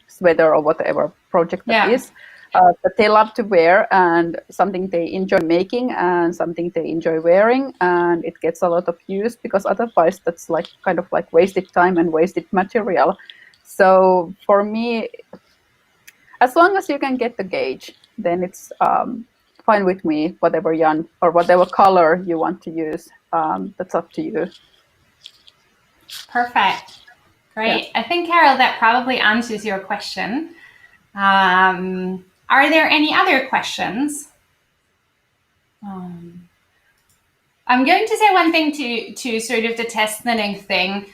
sweater or whatever project that is that they love to wear, and something they enjoy making and something they enjoy wearing, and it gets a lot of use, because otherwise that's like kind of like wasted time and wasted material. So for me, as long as you can get the gauge, then it's fine with me, whatever yarn or whatever color you want to use. That's up to you. Perfect. Great. I think, Carol, that probably answers your question. Are there any other questions? I'm going to say one thing to sort of the test knitting thing,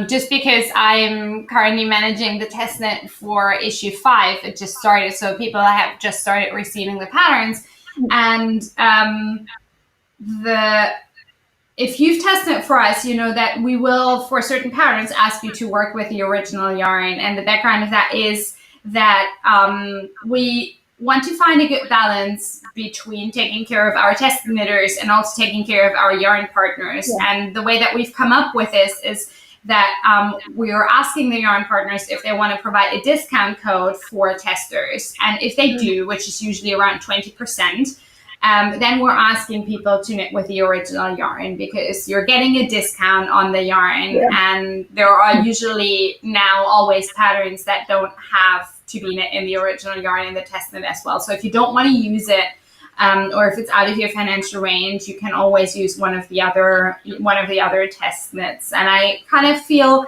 just because I'm currently managing the test knit for issue 5. It just started, so people have just started receiving the patterns. And if you've test knit for us, you know that we will, for certain patterns, ask you to work with the original yarn. And the background of that is that we want to find a good balance between taking care of our test knitters and also taking care of our yarn partners. Yeah. And the way that we've come up with this is that we are asking the yarn partners if they want to provide a discount code for testers. And if they do, which is usually around 20%, then we're asking people to knit with the original yarn, because you're getting a discount on the yarn. Yeah. And there are usually now always patterns that don't have to be knit in the original yarn in the test knit as well. So if you don't want to use it, or if it's out of your financial range, you can always use one of the other test knits. And I kind of feel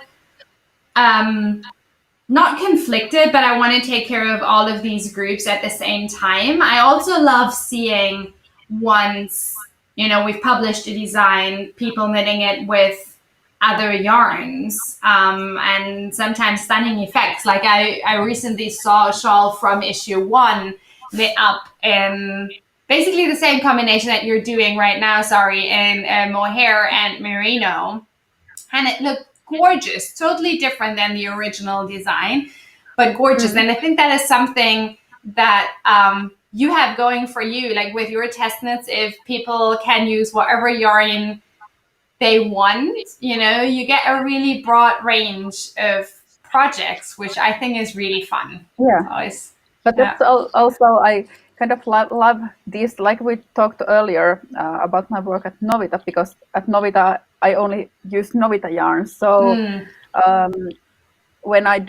not conflicted, but I want to take care of all of these groups at the same time. I also love seeing, once, you know, we've published a design, people knitting it with other yarns, and sometimes stunning effects. Like I recently saw a shawl from issue 1 knit up in basically the same combination that you're doing right now, Sari, in mohair and merino. And it looked gorgeous, totally different than the original design, but gorgeous. Mm-hmm. And I think that is something that you have going for you, like with your test knits. If people can use whatever yarn they want, you know, you get a really broad range of projects, which I think is really fun. Yeah. Always. But that's also, I kind of love this, like we talked earlier about my work at Novita, because at Novita, I only use Novita yarns. So when I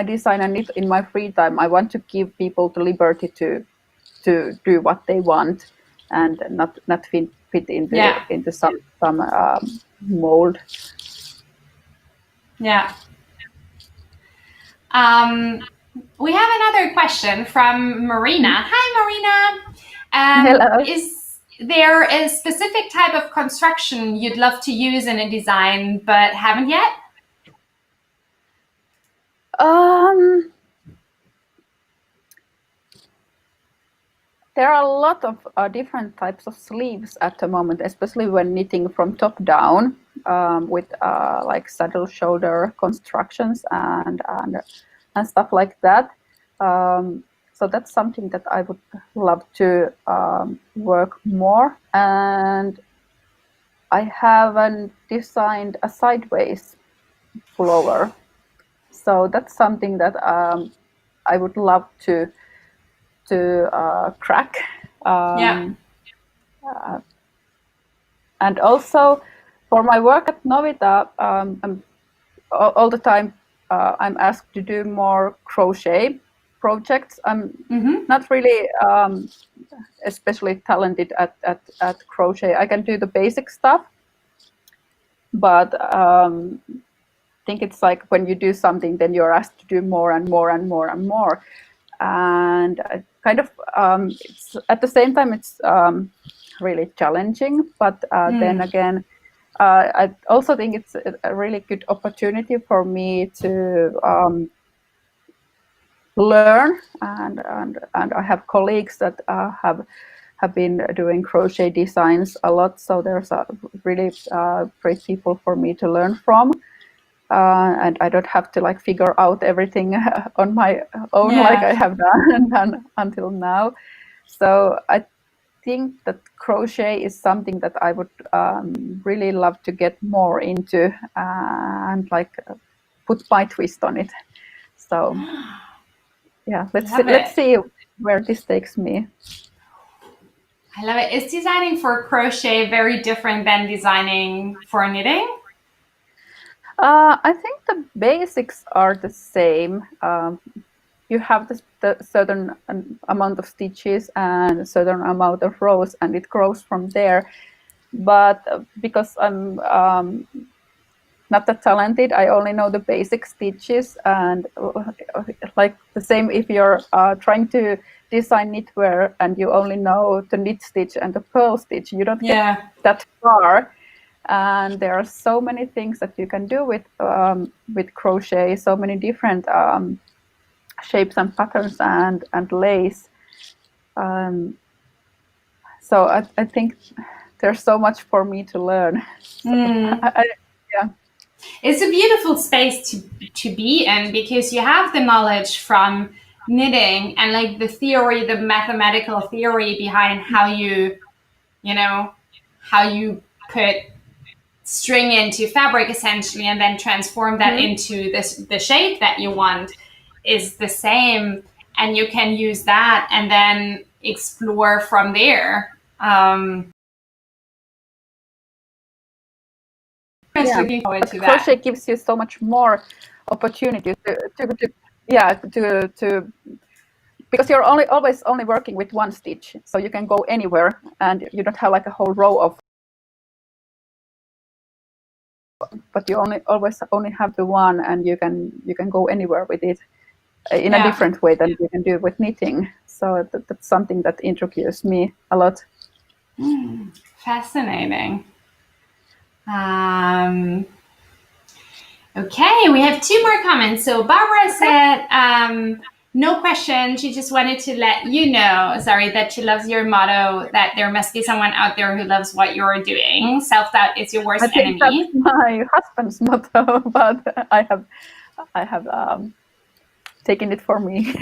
design and knit in my free time, I want to give people the liberty to do what they want and not fit into some mold. Yeah. We have another question from Marina. Hi, Marina. Hello. Is there a specific type of construction you'd love to use in a design but haven't yet? There are a lot of different types of sleeves at the moment, especially when knitting from top down, with like saddle shoulder constructions and stuff like that. So that's something that I would love to work more. And I haven't designed a sideways pullover, so that's something that I would love to crack. And also for my work at Novita, all the time I'm asked to do more crochet projects. I'm not really especially talented at crochet. I can do the basic stuff, but I think it's like when you do something, then you're asked to do more and more and more and more. And kind of it's, at the same time, it's really challenging, but then again, I also think it's a really good opportunity for me to learn, and I have colleagues that have been doing crochet designs a lot, so there's a really great people for me to learn from. And I don't have to like figure out everything on my own like I have done until now. So I think that crochet is something that I would really love to get more into and like put my twist on it. So yeah, let's see where this takes me. I love it. Is designing for crochet very different than designing for knitting? I think the basics are the same. you have the certain amount of stitches and a certain amount of rows, and it grows from there. But because I'm not that talented, I only know the basic stitches, and like the same if you're trying to design knitwear and you only know the knit stitch and the purl stitch, you don't get that far. And there are so many things that you can do with crochet, so many different shapes and patterns and lace. So I think there's so much for me to learn. Yeah. It's a beautiful space to be in, because you have the knowledge from knitting and like the theory, the mathematical theory behind how you put string into fabric essentially, and then transform that into the shape that you want is the same, and you can use that and then explore from there. Looking forward to that. Crochet gives you so much more opportunity to because you're always only working with one stitch, so you can go anywhere and you don't have like a whole row of, but you always only have the one, and you can go anywhere with it in a different way than you can do with knitting. So that's something that intrigues me a lot. Fascinating. Okay, we have 2 more comments. So Barbara said, no question. She just wanted to let you know, Sari, that she loves your motto, that there must be someone out there who loves what you're doing. Self-doubt is your worst enemy. I think that's my husband's motto, but I have taken it for me.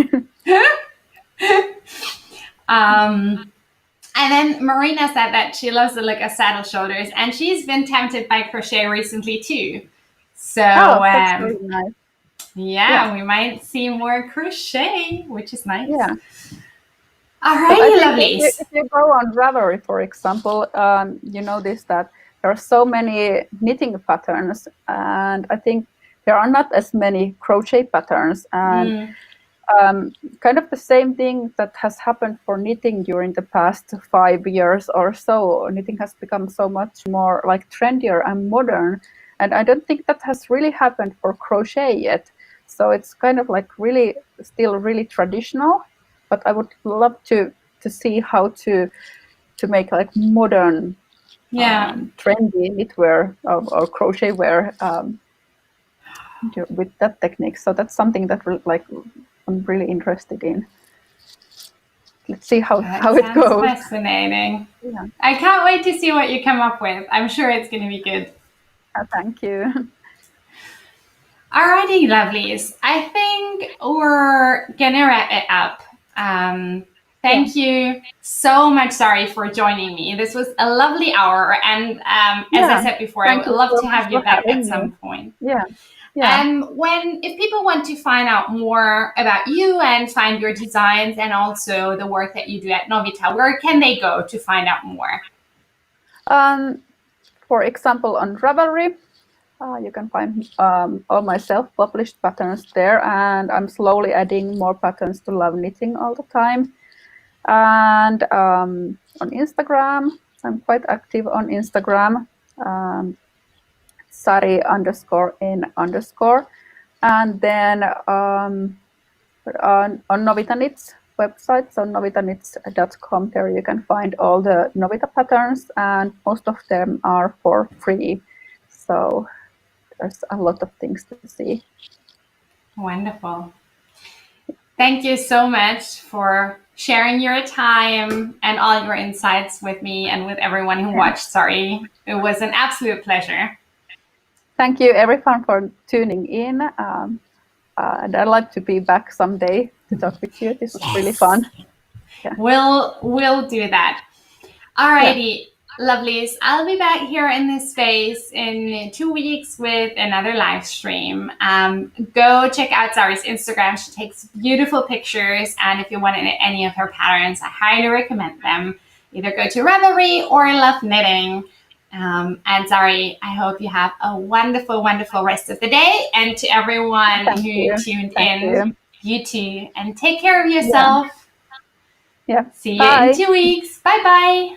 And then Marina said that she loves the look of saddle shoulders, and she's been tempted by crochet recently too. So that's really nice. Yeah, we might see more crochet, which is nice. Yeah. Alrighty, lovelies. If you go on Ravelry, for example, you notice that there are so many knitting patterns, and I think there are not as many crochet patterns. And kind of the same thing that has happened for knitting during the past 5 years or so. Knitting has become so much more like trendier and modern, and I don't think that has really happened for crochet yet. So it's kind of like still really traditional, but I would love to see how to make like modern, trendy knitwear or crochet wear with that technique. So that's something that I'm really interested in. Let's see how it goes. Fascinating. Yeah. I can't wait to see what you come up with. I'm sure it's going to be good. Thank you. Alrighty, lovelies. I think we're gonna wrap it up. Thank you so much, Sari, for joining me. This was a lovely hour, and as I said before, I would love to have you back at some point. Yeah. If people want to find out more about you and find your designs and also the work that you do at Novita, where can they go to find out more? For example, on Ravelry, you can find all my self-published patterns there, and I'm slowly adding more patterns to Love Knitting all the time. And on Instagram, I'm quite active on Instagram, Sari_in_. And then on Novita Knits website, so novitaknits.com, there you can find all the Novita patterns, and most of them are for free. So there's a lot of things to see. Wonderful. Thank you so much for sharing your time and all your insights with me and with everyone who watched. Sari, it was an absolute pleasure. Thank you, everyone, for tuning in. And I'd like to be back someday to talk with you. This was really fun. Yeah. We'll do that. Alrighty. Lovelies, I'll be back here in this space in 2 weeks with another live stream. Go check out Sari's Instagram. She takes beautiful pictures, and if you want any of her patterns, I highly recommend them. Either go to Ravelry or Love Knitting. And Sari, I hope you have a wonderful, wonderful rest of the day. And to everyone who tuned in, You too. And take care of yourself. Yeah. See you Bye. in 2 weeks. Bye-bye.